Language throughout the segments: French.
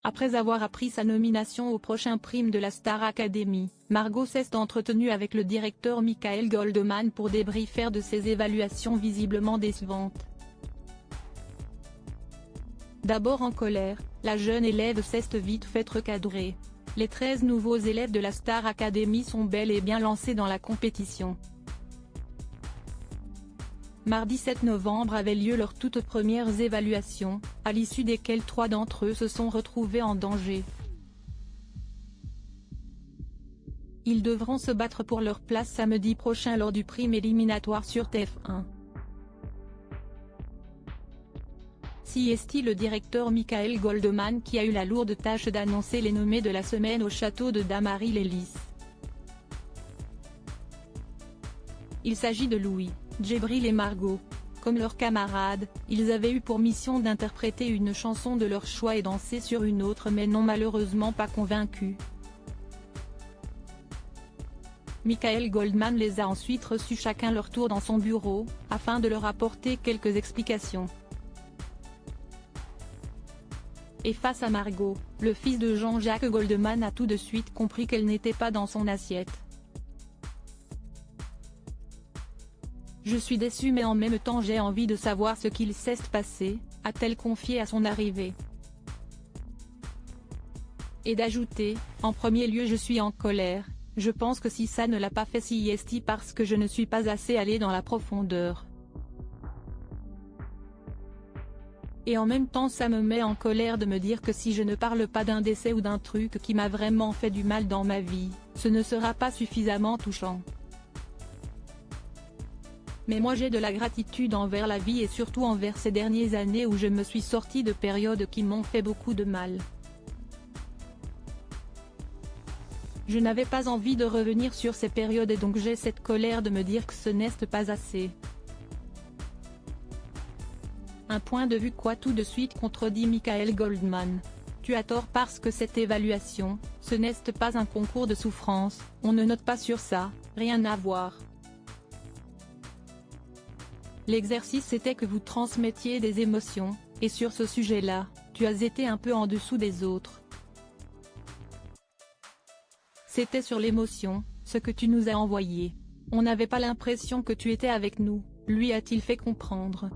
Après avoir appris sa nomination au prochain prime de la Star Academy, Margot s'est entretenue avec le directeur Michael Goldman pour débriefer de ses évaluations visiblement décevantes. D'abord en colère, la jeune élève s'est vite fait recadrer. Les 13 nouveaux élèves de la Star Academy sont bel et bien lancés dans la compétition. Mardi 7 novembre avaient lieu leurs toutes premières évaluations, à l'issue desquelles 3 d'entre eux se sont retrouvés en danger. Ils devront se battre pour leur place samedi prochain lors du prime éliminatoire sur TF1. CST le directeur Michael Goldman qui a eu la lourde tâche d'annoncer les nommés de la semaine au château de Damary-les-Lys. Il s'agit de Louis, Djibril et Margot. Comme leurs camarades, ils avaient eu pour mission d'interpréter une chanson de leur choix et danser sur une autre mais n'ont malheureusement pas convaincu. Michael Goldman les a ensuite reçus chacun leur tour dans son bureau, afin de leur apporter quelques explications. Et face à Margot, le fils de Jean-Jacques Goldman a tout de suite compris qu'elle n'était pas dans son assiette. Je suis déçue mais en même temps j'ai envie de savoir ce qu'il s'est passé, a-t-elle confié à son arrivée. Et d'ajouter, en premier lieu je suis en colère, je pense que si ça ne l'a pas fait CST parce que je ne suis pas assez allée dans la profondeur. Et en même temps ça me met en colère de me dire que si je ne parle pas d'un décès ou d'un truc qui m'a vraiment fait du mal dans ma vie, ce ne sera pas suffisamment touchant. Mais moi j'ai de la gratitude envers la vie et surtout envers ces dernières années où je me suis sortie de périodes qui m'ont fait beaucoup de mal. Je n'avais pas envie de revenir sur ces périodes et donc j'ai cette colère de me dire que ce n'est pas assez. Un point de vue quoi tout de suite contredit Michael Goldman. Tu as tort parce que cette évaluation, ce n'est pas un concours de souffrance, on ne note pas sur ça, rien à voir. L'exercice était que vous transmettiez des émotions, et sur ce sujet-là, tu as été un peu en dessous des autres. C'était sur l'émotion, ce que tu nous as envoyé. On n'avait pas l'impression que tu étais avec nous, lui a-t-il fait comprendre.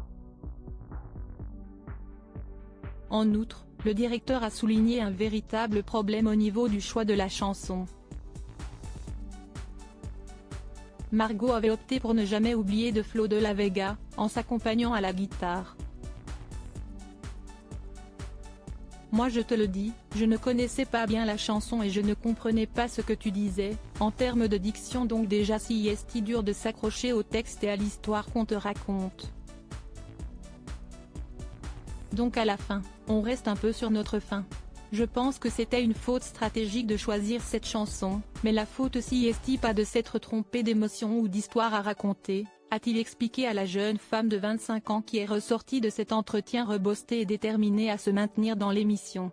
En outre, le directeur a souligné un véritable problème au niveau du choix de la chanson. Margot avait opté pour ne jamais oublier de Flo de la Vega, en s'accompagnant à la guitare. Moi je te le dis, je ne connaissais pas bien la chanson et je ne comprenais pas ce que tu disais, en termes de diction donc déjà si dur de s'accrocher au texte et à l'histoire qu'on te raconte. Donc à la fin, on reste un peu sur notre faim. Je pense que c'était une faute stratégique de choisir cette chanson, mais la faute aussi est pas de s'être trompé d'émotion ou d'histoire à raconter, a-t-il expliqué à la jeune femme de 25 ans qui est ressortie de cet entretien rebostée et déterminée à se maintenir dans l'émission.